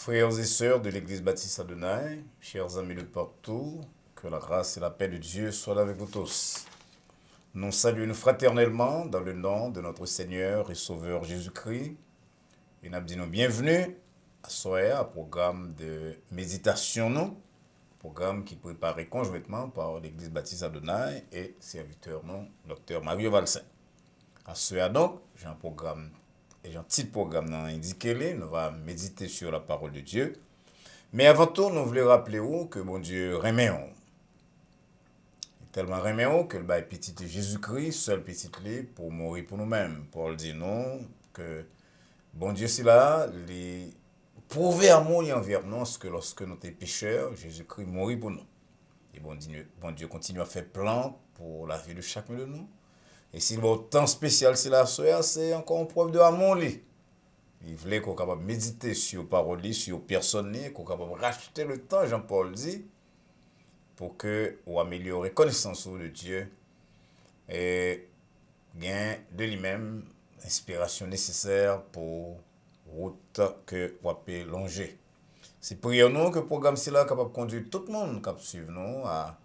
Frères et sœurs de l'Église baptiste Adonai, chers amis de partout, que la grâce et la paix de Dieu soient avec vous tous. Nous saluons fraternellement dans le nom de notre Seigneur et Sauveur Jésus-Christ et nous disons bienvenue à Soya, un programme de méditation, programme qui est préparé conjointement par l'Église baptiste Adonai et serviteur non, Dr Mario Valsin. À Soya donc, j'ai un programme. Et un petit programme indiqué, nous allons méditer sur la parole de Dieu. Mais avant tout, nous voulons rappeler que mon Dieu remet on. Tellement remet on que le bail petit de Jésus-Christ, seul petit lit pour mourir pour nous-mêmes. Paul dit non, que bon Dieu c'est là, les prouver amour envers nous, parce que lorsque nous sommes pécheurs, Jésus-Christ mourit pour nous. Et bon Dieu continue à faire plan pour la vie de chacun de nous. Et s'il va autant spécial c'est la soeur, c'est encore une preuve de amour. Il voulait qu'on soit capable de méditer sur parole, sur personne, qu'on soit capable de racheter le temps, Jean-Paul dit, pour que on améliore la connaissance de Dieu et gain de lui-même l'inspiration nécessaire pour route que on peut longer. C'est prions nous que le programme c'est là capable de conduire tout le monde capable suivre nous à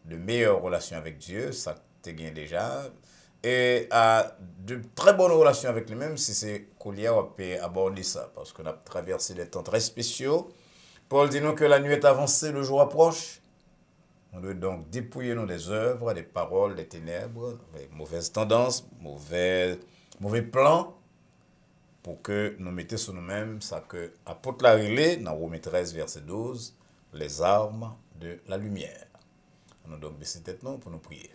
de meilleures relations avec Dieu, ça te gagne déjà. Et à de très bonnes relations avec lui-même, si c'est Colia, on peut aborder ça, parce qu'on a traversé des temps très spéciaux. Paul dit nous que la nuit est avancée, le jour approche. On doit donc dépouiller nous des œuvres, des paroles, des ténèbres, des mauvaises tendances, mauvais plans, pour que nous mettions sur nous-mêmes ça que apôtre la relais, dans Romains 13, verset 12, les armes de la lumière. Nous donc baisser tête nous pour nous prier.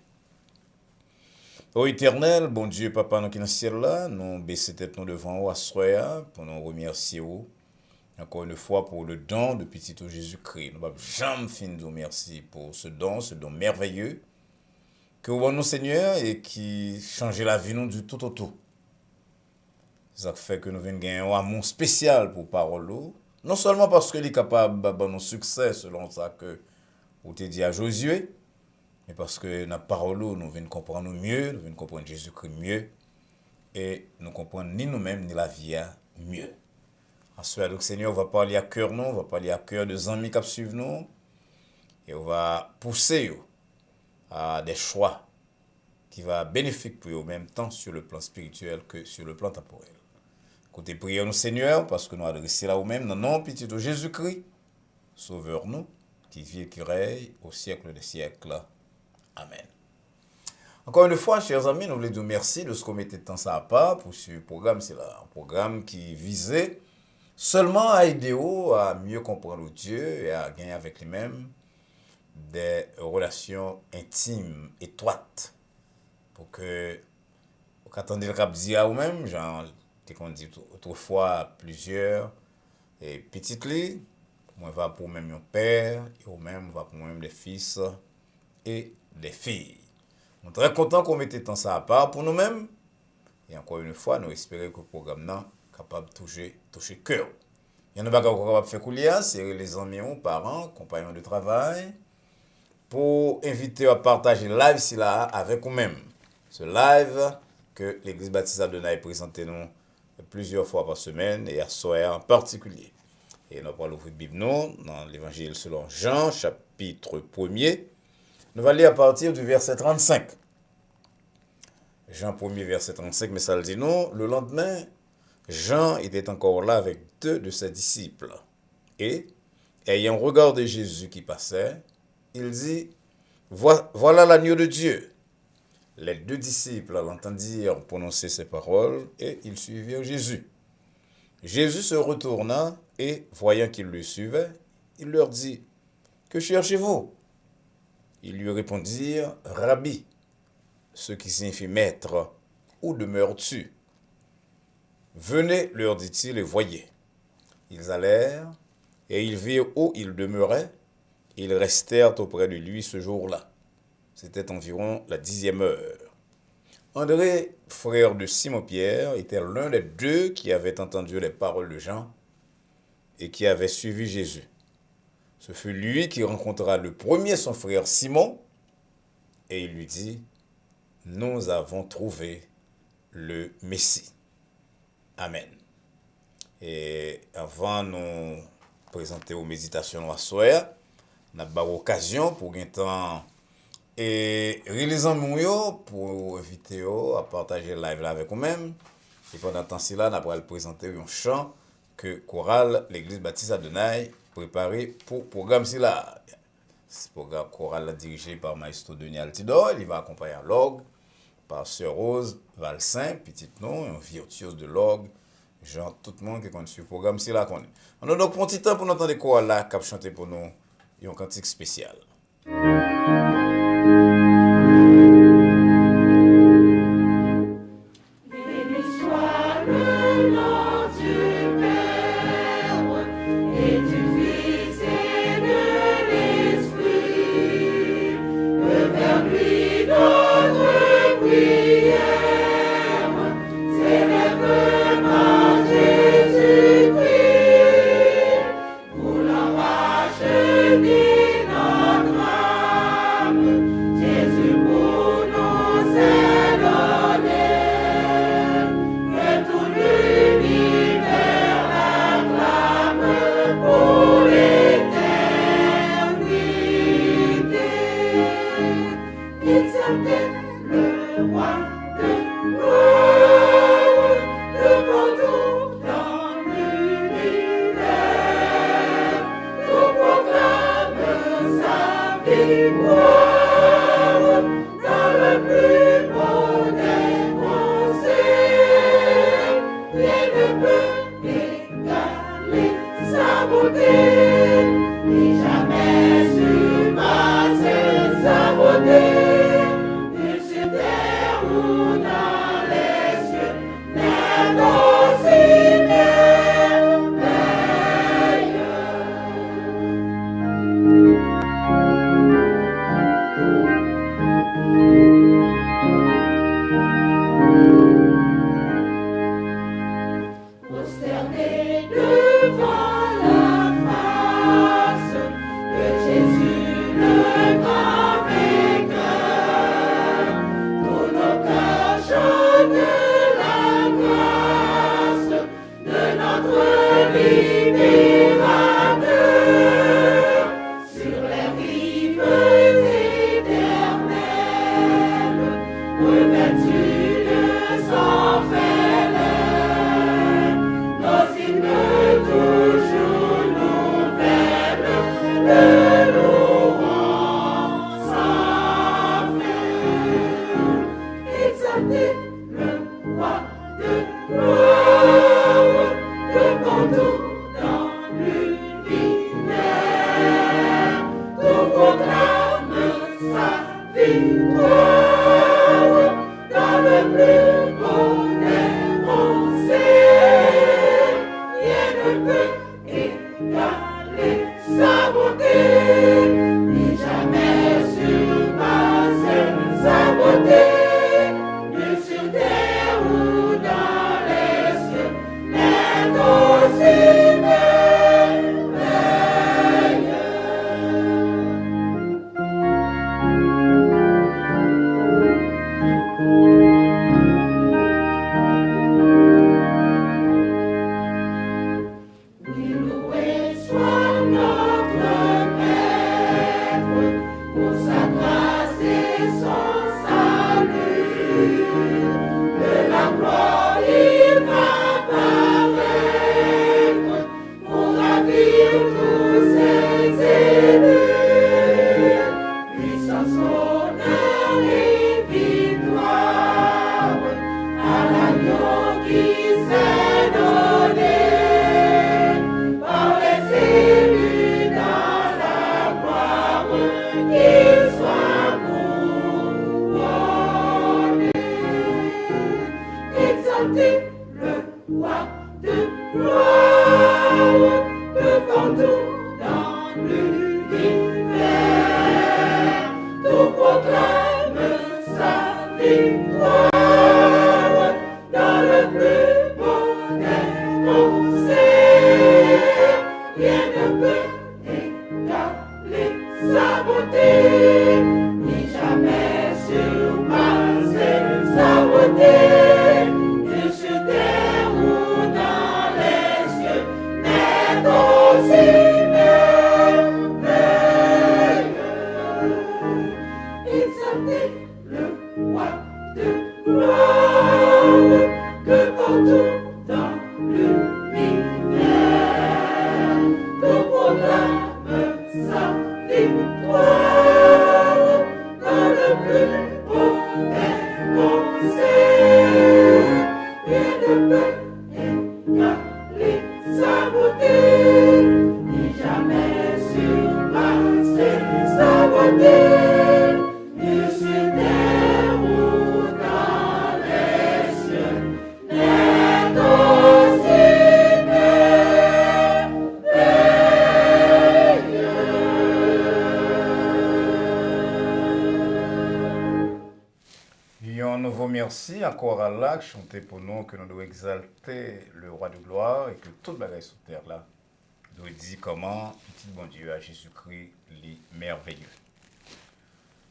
Ô éternel, bon Dieu, Papa, nous qui dans le ciel là, nous baissons tête nous devant vous à soya pour nous remercier vous. Encore une fois pour le don de petit Jésus-Christ. Nous ne pouvons jamais finir de vous remercier pour ce don merveilleux que vous nous Seigneur et qui change la vie nous du tout au tout. Ça fait que nous venons gagner un amour spécial pour parole. Non seulement parce qu'il est capable de nous succès selon ça que vous te dit à Josué, mais parce que dans la parole, nous venons comprendre mieux, nous venons comprendre Jésus-Christ mieux, et nous comprenons ni nous-mêmes, ni la vie mieux. Ensuite, donc, Seigneur, on va parler à cœur nous, on va parler à cœur des amis qui suivent nous, et on va pousser à des choix qui vont bénéfiques pour eux, en même temps sur le plan spirituel que sur le plan temporel. Côté prière nous, Seigneur, parce que nous adressons là nous-mêmes, dans le nom petit de Jésus-Christ, sauveur-nous, qui vit et qui règne au siècle des siècles. Amen. Encore une fois, chers amis, nous voulons vous remercier de ce qu'on mettait tant ça à part pour ce programme. C'est là un programme qui visait seulement à aider à mieux comprendre Dieu et à gagner avec lui-même des relations intimes, étroites. Pour que, vous attendez le cap dire à vous-même, genre, qu'on dit autrefois plusieurs, et petites lits, moi va pour même mon père, et ou même va pour même des fils et des filles. Nous sommes très contents qu'on mette tant ça à part pour nous-mêmes. Et encore une fois, nous espérons que le programme est capable de toucher cœur. Il y en a pas capable de faire couler, c'est les amis, parents, compagnons de travail, pour inviter à partager live si là avec vous-même. Ce live que l'Église baptiste Adonai présente nous plusieurs fois par semaine et à soir en particulier. Et nous allons ouvrir la Bible dans l'Évangile selon Jean, chapitre 1er. Nous allons lire à partir du verset 35. Jean 1er, verset 35, mais ça le dit non. Le lendemain, Jean était encore là avec deux de ses disciples. Et, ayant regardé Jésus qui passait, il dit, voilà l'agneau de Dieu. Les deux disciples l'entendirent prononcer ces paroles et ils suivirent Jésus. Jésus se retourna et, voyant qu'ils le suivaient, il leur dit, que cherchez-vous? Ils lui répondirent, Rabbi, ce qui signifie maître, où demeures-tu? Venez, leur dit-il, et voyez. Ils allèrent, et ils virent où il demeurait. Ils restèrent auprès de lui ce jour-là. C'était environ la 10e heure. André, frère de Simon-Pierre, était l'un des deux qui avaient entendu les paroles de Jean et qui avait suivi Jésus. Ce fut lui qui rencontra le premier son frère Simon, et il lui dit, nous avons trouvé le Messie. Amen. Et avant nous présenter aux méditations à soir. N'a pas occasion pour un temps et réalisant mon pour inviter à partager le live là avec vous-même. Et pendant temps ci là, n'a pas le présenter un chant que chorale l'église baptiste Adonai préparé pour programme ci là. Ce programme choral dirigé par Maestro Denis Altidor, il va accompagner un l'orgue par Sœur Rose Valsin, petite nom, un virtuose de l'orgue. Genre, tout le monde qui connaît ce programme, c'est là qu'on est. On a donc un petit temps pour nous entendre des chorales là, qui chanter pour nous, et un cantique spécial. que partout dans l'univers, nous proclame sa victoire dans le plus beau des concerts. Rien ne peut égaler sa beauté, ni jamais surpasser sa beauté. Merci encore à Allah qui chantait pour nous que nous devons exalter le roi de gloire et que toute bagaille sur terre là doit dire comment petit bon Dieu à Jésus-Christ les merveilleux.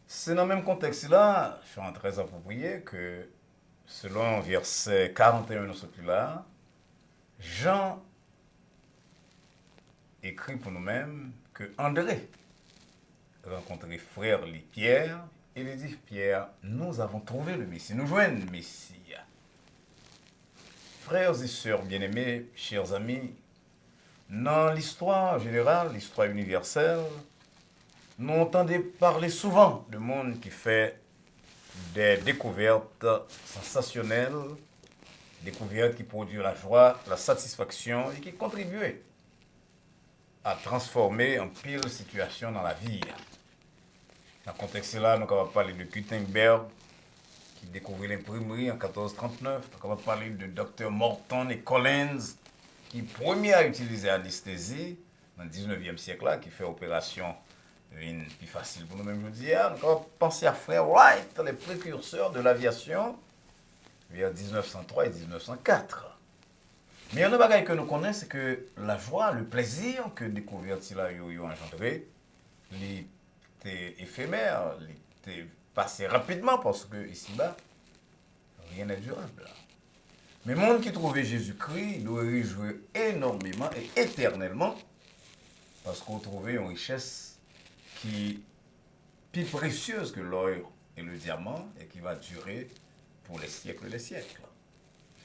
C'est dans le même contexte là, je suis très approprié que selon verset 41 de ce là, Jean écrit pour nous-mêmes que André rencontrait frère Pierre. Il dit, Pierre, nous avons trouvé le Messie, nous joignons le Messie. Frères et sœurs bien-aimés, chers amis, dans l'histoire générale, l'histoire universelle, nous entendons parler souvent de monde qui fait des découvertes sensationnelles, découvertes qui produisent la joie, la satisfaction et qui contribuent à transformer en pile situation dans la vie. Dans ce contexte-là, nous allons parler de Gutenberg, qui découvrit l'imprimerie en 1439. Nous allons parler de Dr. Morton et Collins, qui premier à utiliser l'anesthésie dans le 19e siècle, là, qui fait opération une plus facile pour nous-mêmes aujourd'hui. Nous allons penser à Frère Wright, les précurseurs de l'aviation, vers 1903 et 1904. Mais il y a une bagaille que nous connaissons, c'est que la joie, le plaisir que découverte là a engendré, était éphémère, était passé rapidement parce que ici-bas, rien n'est durable. Mais le monde qui trouvait Jésus-Christ doit réjouir énormément et éternellement parce qu'on trouvait une richesse qui est plus précieuse que l'or et le diamant et qui va durer pour les siècles des siècles.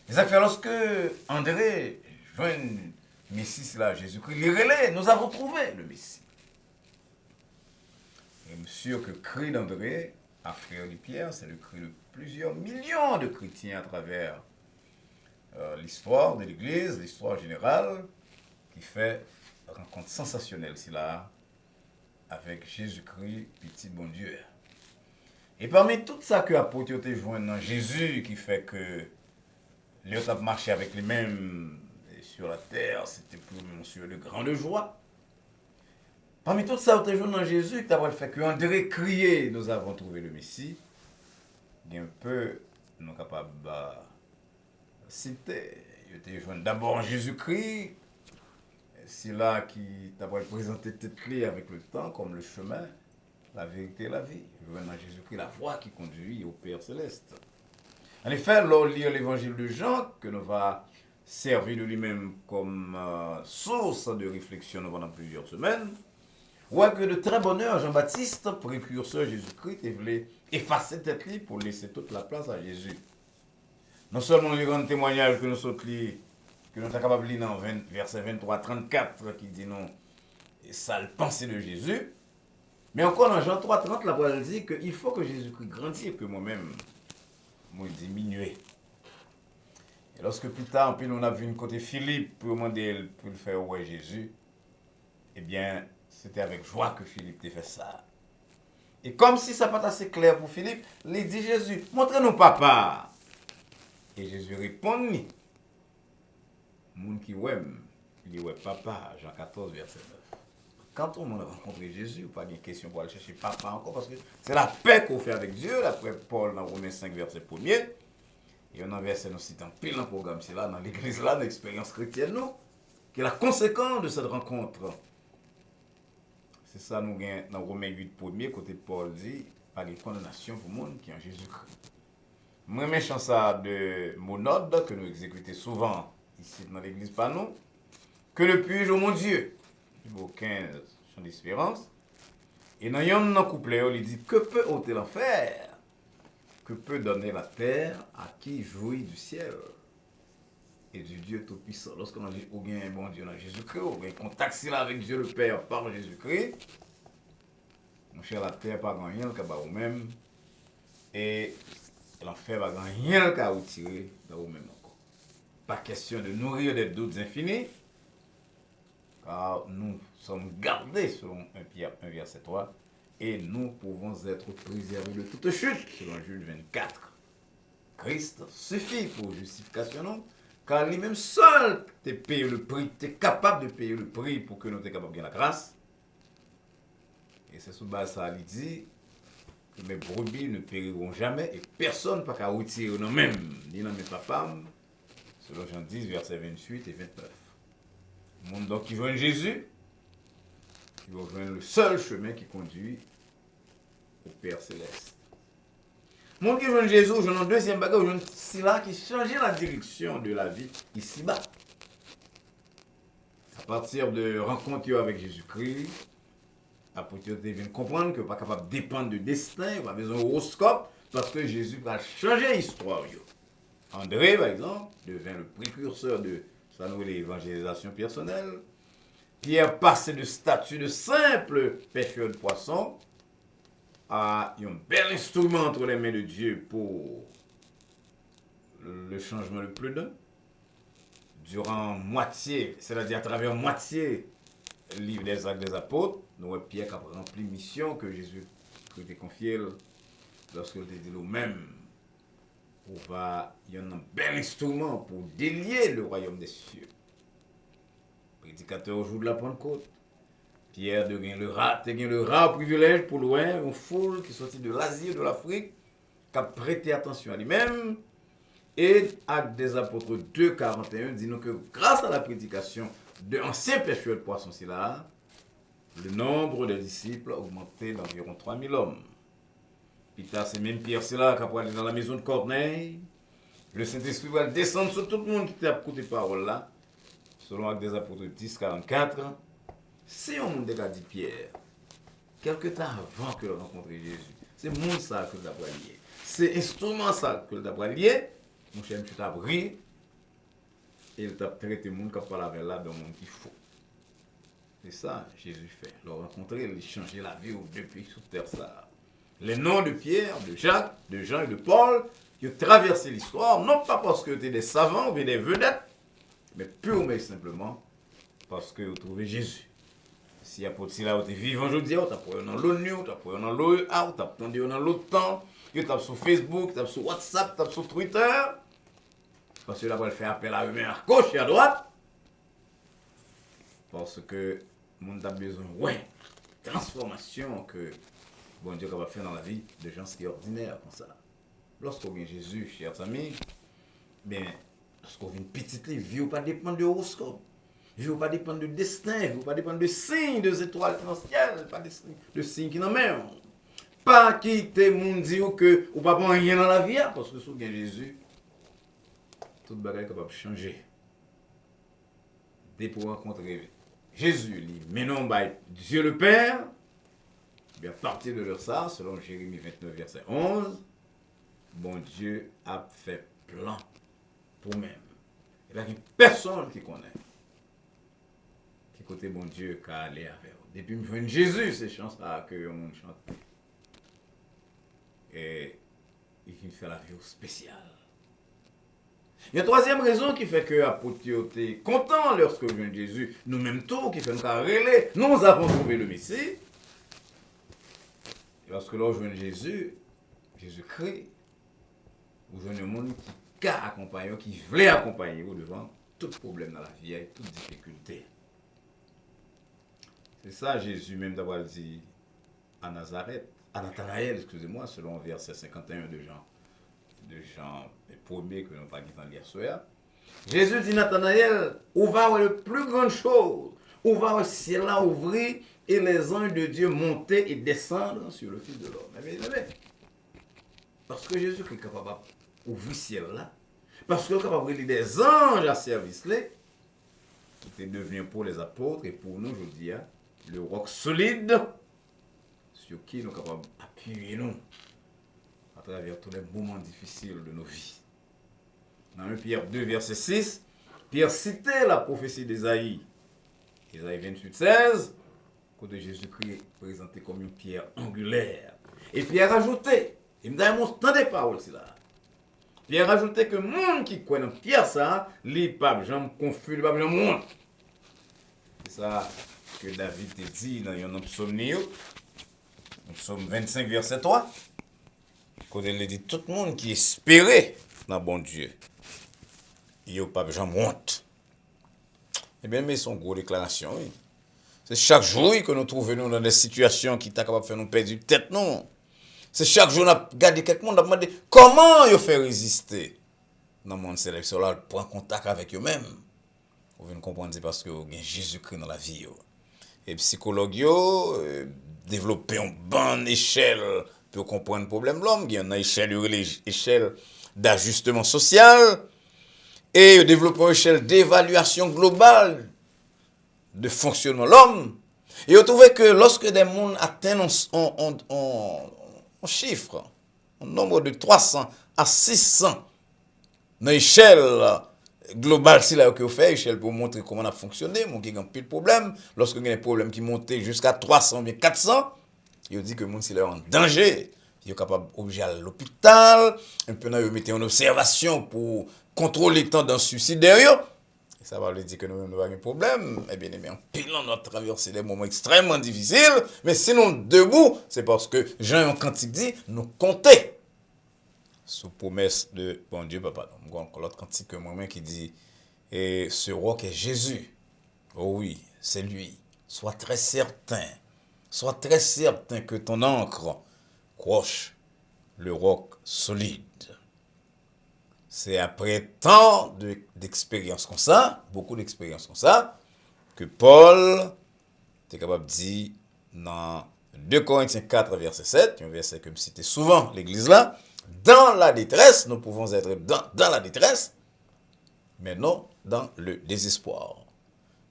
Et ça fait lorsque André joint le Messie, là, Jésus-Christ, il relais, nous avons trouvé le Messie. Et sûr que le cri d'André, à frère de Pierre, c'est le cri de plusieurs millions de chrétiens à travers l'histoire de l'Église, l'histoire générale, qui fait une rencontre sensationnelle, c'est là, avec Jésus-Christ, petit bon Dieu. Et parmi tout ça que l'apôtre a joint dans Jésus, qui fait que les autres marché avec les mêmes sur la terre, c'était pour monsieur de grande joie. Parmi tout ça, tu joué dans Jésus, tu as fait que André criait, nous avons trouvé le Messie. Il y a un peu, nous sommes capables de citer. Il était joué d'abord Jésus-Christ. C'est là qui t'a présenté tête clé avec le temps, comme le chemin, la vérité et la vie. Joué dans Jésus-Christ, la voie qui conduit au Père Céleste. En effet, lors de lire l'évangile de Jean, que nous va servir de lui-même comme source de réflexion pendant plusieurs semaines, ouais que de très bonne heure, Jean-Baptiste, précurseur Jésus-Christ, il voulait effacer tête li pour laisser toute la place à Jésus. Non seulement les grands témoignages que nous sommes capables de lire dans verset 23-34 qui dit non, ça le pensée de Jésus, mais encore dans Jean 3-30, la parole dit qu'il faut que Jésus-Christ grandisse et que moi-même, moi diminuer. Et lorsque plus tard, puis on a vu une côté Philippe pour demander pour le faire ouais Jésus, eh bien, c'était avec joie que Philippe a fait ça. Et comme si ça n'est pas assez clair pour Philippe, il dit Jésus, montrez-nous papa. Et Jésus répond, moun qui aime, il dit ouais papa, Jean 14, verset 9. Quand on a rencontré Jésus, pas de question pour aller chercher papa encore, parce que c'est la paix qu'on fait avec Dieu, d'après Paul dans Romains 5, verset 1er. Et on a versé nous citant pile dans le programme, c'est là, dans l'église, là, dans l'expérience chrétienne, nous, qui est la conséquence de cette rencontre. C'est ça, nous gagnons dans Romains 8, 1er, côté Paul dit, pas de condamnation pour le monde qui est en Jésus-Christ. Moi, mes chants de monode que nous exécutons souvent ici dans l'église, pas nous, que le puis-je, oh mon Dieu, numéro 15, chant d'espérance. Et dans un couplet, il dit, que peut ôter l'enfer? que peut donner la terre à qui jouit du ciel et du Dieu Tout-Puissant. Lorsqu'on dit ou bien un bon Dieu dans Jésus-Christ, ou bien contact là avec Dieu le Père par Jésus-Christ, mon cher, la terre pas grand rien qu'à ou même, et l'enfer pas grand rien qu'à retirer dans vous même encore. Pas question de nourrir des doutes infinis, car nous sommes gardés selon 1 Pierre 1 verset 3, et nous pouvons être préservés de toute chute, selon Jules 24. Christ suffit pour justification, non? Car lui-même seul t'es payé le prix, t'es capable de payer le prix pour que nous soyons capables de gagner la grâce. Et c'est sous base ça, il dit que mes brebis ne périront jamais et personne ne peut retirer nous-mêmes, ni dans mes papas, selon Jean 10, versets 28 et 29. Le monde donc qui joint Jésus, il va joindre le seul chemin qui conduit au Père Céleste. Le monde qui joint Jésus, je joint un deuxième bagage, je joint cela qui changeait la direction de la vie ici-bas. À partir de rencontre avec Jésus-Christ, après tu viens comprendre que pas capable de dépendre du destin, pas besoin d'horoscope, parce que Jésus va changer l'histoire. André, par exemple, devient le précurseur de ça nous l'évangélisation personnelle. Pierre passe de statut de simple pêcheur de poissons à un bel instrument entre les mains de Dieu pour le changement de plus d'un. Durant moitié, c'est-à-dire à travers moitié, le livre des Actes des Apôtres, nous avons Pierre qui a rempli mission que Jésus a confiée lorsqu'il a dit lui-même. Il y a un bel instrument pour délier le royaume des cieux. Prédicateur au jour de la Pentecôte. Pierre de le rare privilège pour loin, une foule qui sortit de l'Asie et de l'Afrique, qui a prêté attention à lui-même. Et Actes des Apôtres 2, 41 dit nous que grâce à la prédication de anciens pêcheurs de poissons, c'est là, le nombre de disciples a augmenté d'environ 3000 hommes. Puis c'est même Pierre, c'est là qui a aller dans la maison de Corneille. Le Saint-Esprit va descendre sur tout le monde qui t'a écouté parole là. Selon Actes des Apôtres 10, 44. Si on a dit Pierre, quelque temps avant que de rencontrer Jésus, c'est monde ça que tu as lié. C'est instrument ça que tu as lié. Mon cher, tu t'as pris et il t'a traité le monde qui a parlé avec là dans le monde qu'il faut. C'est ça Jésus fait. Le rencontrer, il changer la vie depuis sous terre ça. Les noms de Pierre, de Jacques, de Jean et de Paul qui ont traversé l'histoire, non pas parce que tu es des savants ou des vedettes, mais purement et simplement parce que vous trouvez Jésus. Si apôtre là, vous êtes vivant aujourd'hui, vous êtes dans l'ONU, vous êtes dans l'OEA, vous êtes dans l'OTAN, vous êtes sur Facebook, vous êtes sur WhatsApp, vous êtes sur Twitter, parce que là, vous faire appel à eux-mêmes à gauche et à droite, parce que le monde a besoin, ouais, transformation que bon Dieu va faire dans la vie de gens qui sont ordinaires comme ça. Lorsqu'on vient Jésus, chers amis, bien, lorsqu'on vient petite vie, vous ne pas dépendre de horoscope. Je ne veux pas dépendre de destin, je ne veux pas dépendre de signes, de étoiles dans le ciel, pas de signes qui n'en même. Pas quitter mon dire que vous ne pas prendre rien dans la vie, parce que sous Jésus, tout le est capable de changer. Dès pour rencontrer Jésus, lui, mais non, Dieu le Père, bien, à partir de leur ça, selon Jérémie 29, verset 11, bon Dieu a fait plan pour même. Il n'y a personne qui connaît. Côté bon Dieu qui a allé avec eux. Depuis que je viens Jésus, c'est chance que le monde chante. Et il fait la vie spéciale. Il y a une troisième raison qui fait que l'apôtre était content lorsque je viens Jésus. Nous-mêmes tous, qui fait nous carrer, nous avons trouvé le Messie. Et lorsque l'on joue Jésus, Jésus-Christ, vous jouez un monde qui a accompagné, qui voulait accompagner vous devant tout problème dans la vie et toute difficulté. C'est ça Jésus même d'avoir dit à Nazareth, à Nathanaël, excusez-moi, selon verset 51 de Jean premier que nous avons dit hier soir. Jésus dit Nathanaël, où va le plus grande chose, où va le ciel là ouvrir et les anges de Dieu monter et descendre sur le Fils de l'homme. Parce que Jésus est capable d'ouvrir le ciel là, parce qu'il est capable de brûler des anges à service là, c'est devenu pour les apôtres et pour nous aujourd'hui, le roc solide sur qui nous sommes capables d'appuyer nous. À travers tous les moments difficiles de nos vies. Dans 1 Pierre 2, verset 6, Pierre citait la prophétie d'Ésaïe. Ésaïe 28, 16, côté Jésus-Christ est présenté comme une pierre angulaire. Et Pierre ajoutait, il me dit un mot des paroles, c'est là. Pierre ajoutait que le monde qui croit dans Pierre, ça, les papes, j'en confus, les papes, j'en monde. C'est ça que David te dit dans un psaume, psaume 25, verset 3. Quand il dit tout le monde qui espérait dans bon Dieu, il n'y a pas besoin de honte. Eh bien, mais son gros déclaration, oui. C'est chaque jour que nous trouvons dans des situations qui sont capables de faire nous perdre tête, non. C'est chaque jour, on a regardé quelqu'un, on a demandé comment ils fait résister. Dans le monde célèbre, cela prend contact avec eux-mêmes. Vous venez comprendre, c'est parce que vous avez Jésus-Christ dans la vie. Et psychologues, développer une bonne échelle pour comprendre le problème de l'homme. Il y a une échelle d'ajustement social. Et développer une échelle d'évaluation globale de fonctionnement de l'homme. Et vous trouvez que lorsque des gens atteignent un chiffre, un nombre de 300 à 600, dans l'échelle globale, c'est là que vous faites, échelle pour montrer comment on a fonctionné, mon qui a un peu de problème. Lorsque vous avez des problèmes qui montent jusqu'à 300 ou 400, il dit que mon c'est en danger. Il est capable d'obliger à l'hôpital, un peu vous mettez en observation pour contrôler les tendances suicidaires. Ça va lui dire que nous n'avons pas de problème. Eh bien, en pilant notre traversé des moments extrêmement difficiles, mais sinon debout, c'est parce que Jean en cantique dit, nous compter sous promesse de bon Dieu, papa. Donc, l'autre cantique que moi-même qui dit, et ce roc est Jésus. Oh oui, c'est lui. Sois très certain que ton encre croche le roc solide. C'est après tant d'expériences comme ça, beaucoup d'expériences comme ça, que Paul est capable de dire dans 2 Corinthiens 4, verset 7, un verset que je cite souvent l'église là, dans la détresse, nous pouvons être dans la détresse, mais non dans le désespoir.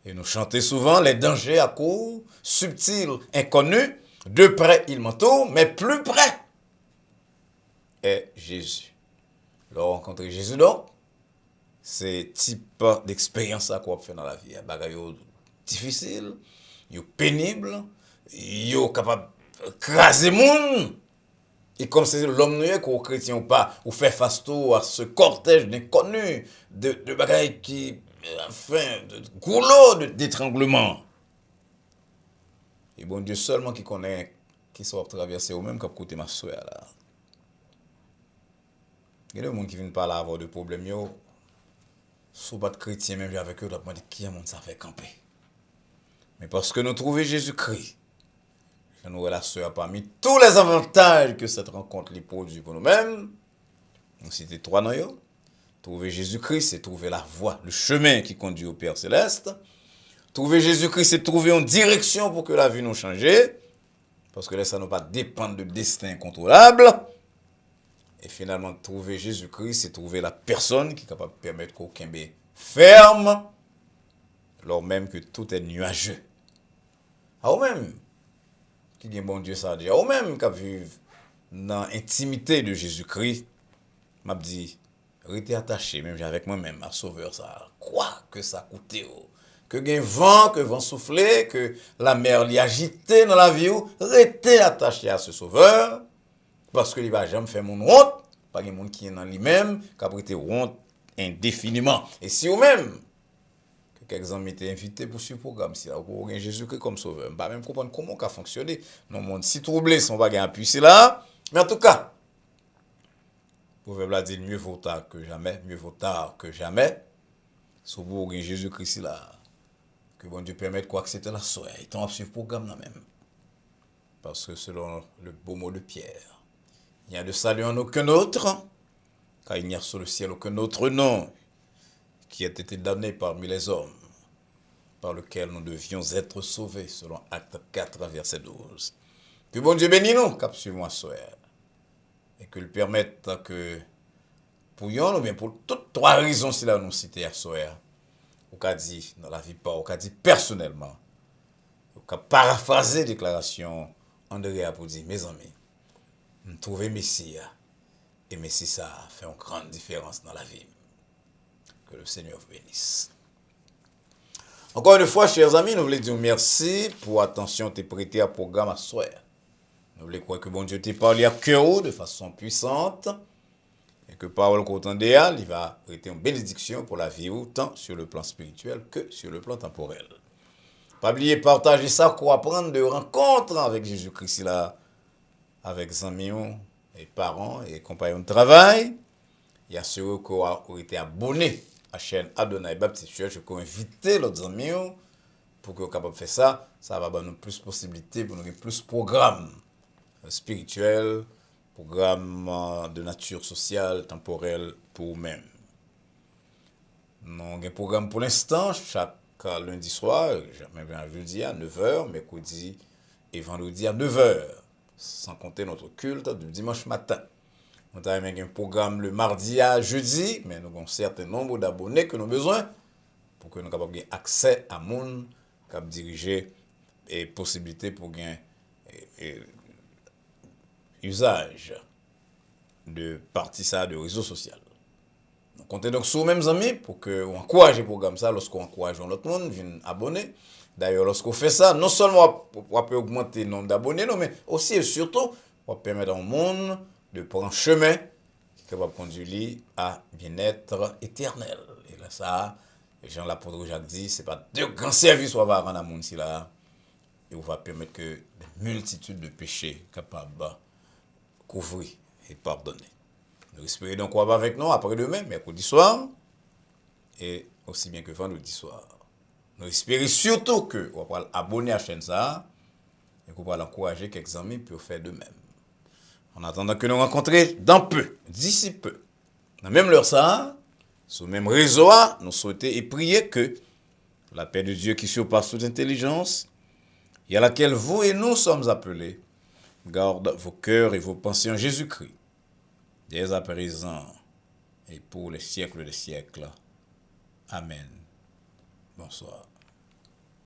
Et nous chantons souvent les dangers à court, subtils, inconnus, de près ils m'entourent, mais plus près est Jésus. Alors, rencontrer Jésus, donc, c'est type d'expérience à quoi on fait dans la vie. Bagaille difficile, pénible, capable de craser le monde. Et comme c'est l'homme nous qu'on chrétien ou pas, ou fait face à ce cortège d'inconnus, de bagailles qui, enfin, de goulot d'étranglement. Et bon Dieu seulement qui connaît, qui soit traversé au même qu'à côté ma soeur là. Il y a des gens qui viennent par là avoir des problèmes. Si pas de chrétien, même avec eux, ils demandent qui est monde ça fait camper. Mais parce que nous trouvons Jésus-Christ, nous relâchons parmi tous les avantages que cette rencontre lui produit pour nous-mêmes. On cite 3 noms. Trouver Jésus-Christ, c'est trouver la voie, le chemin qui conduit au Père Céleste. Trouver Jésus-Christ, c'est trouver une direction pour que la vie nous change. Parce que là, ça ne va pas dépendre de destin incontrôlable. Et finalement, trouver Jésus-Christ, c'est trouver la personne qui est capable de permettre qu'aucun bé ferme, alors même que tout est nuageux. À vous-même, qui est bon Dieu, ça dit, à vous-même qui vivent dans l'intimité de Jésus-Christ, m'a dit, restez attaché, même avec moi-même, à Sauveur, ça, quoi que ça coûte, que vent souffle, que la mer l'y agite dans la vie, restez attaché à ce Sauveur, parce que il va jamais faire mon honte, pas de monde qui est dans lui-même, qui a prêté honte indéfiniment. Et si vous-même, que quelques amis étaient invités pour ce programme, si vous avez Jésus-Christ comme sauveur, je ne vais pas même comprendre comment ça a fonctionné. Dans le monde si troublé, son bagage appuyé là. Mais en tout cas, vous pouvez dire mieux vaut tard que jamais, mieux vaut tard que jamais. Si vous avez Jésus-Christ là, que bon Dieu permette quoi que c'était la soirée. Ils t'ont suivre le programme là même. Parce que selon le beau mot de Pierre, il n'y a de salut en aucun autre, car il n'y a sur le ciel aucun autre nom qui ait été donné parmi les hommes, par lequel nous devions être sauvés, selon Acte 4, verset 12. Que bon Dieu bénisse nous, cap sur moi soir, et qu'il permette que, pour yon, ou bien pour toutes 3 raisons, si là nous citons à soir, ou qu'a dit dans la vie pas, ou qu'a dit personnellement, ou qu'a paraphrasé déclaration André a pour dire, mes amis, nous trouvons Messie, Et mais si ça fait une grande différence dans la vie. Que le Seigneur vous bénisse. Encore une fois, chers amis, nous voulons dire merci pour l'attention que tu as prêtée à programme à soir. Nous voulons croire que bon Dieu t'a parlé à cœur de façon puissante et que parole qu'on entendait, il va être une bénédiction pour la vie, tant sur le plan spirituel que sur le plan temporel. Pas oublier partager ça pour apprendre de rencontres avec Jésus-Christ là, avec les amis et parents et compagnons de travail. Il y a ceux qui ont été abonnés à la chaîne Adonai Baptiste Church, qui ont invité leurs amis pour qu'ils soient capables de faire ça. Ça va nous plus de possibilités pour nous avoir plus de programmes spirituels, programmes de nature sociale, temporelle pour eux-mêmes. Nous avons un programme pour l'instant, chaque lundi soir, même jeudi à 9h, mercredi et vendredi à 9h, sans compter notre culte du dimanche matin. Nous avons un programme le mardi à jeudi, mais nous avons un certain nombre d'abonnés que nous avons besoin pour que nous puissions avoir accès à monde qui diriger et possibilité pour gagner usage de partie ça de réseau social. Nous comptons donc sur mêmes amis pour que on encourage le programme ça lorsqu'on encourage l'autre monde viennent abonner. D'ailleurs, lorsqu'on fait ça, non seulement on peut augmenter le nombre d'abonnés, mais aussi et surtout on permettre au monde de prendre un chemin qui va conduire à bien-être éternel. Et là, ça, Jean l'apôtre Jacques dit, c'est pas de grands services qu'on va rendre à monde ici là, et on va permettre que des multitudes de péchés capables de couvrir et pardonner. Nous espérons donc qu'on va avec nous après-demain, mercredi soir, et aussi bien que vendredi soir. Nous espérons surtout que vous allez abonner à la chaîne ça, et que vous allez encourager quelques amis pour faire de même. En attendant que nous rencontrions dans peu, d'ici peu, dans même l'heure ça, sur le même réseau, nous souhaitons et prier que la paix de Dieu qui surpasse toute intelligence, et à laquelle vous et nous sommes appelés, garde vos cœurs et vos pensées en Jésus-Christ, dès à présent et pour les siècles des siècles. Amen. Bonsoir.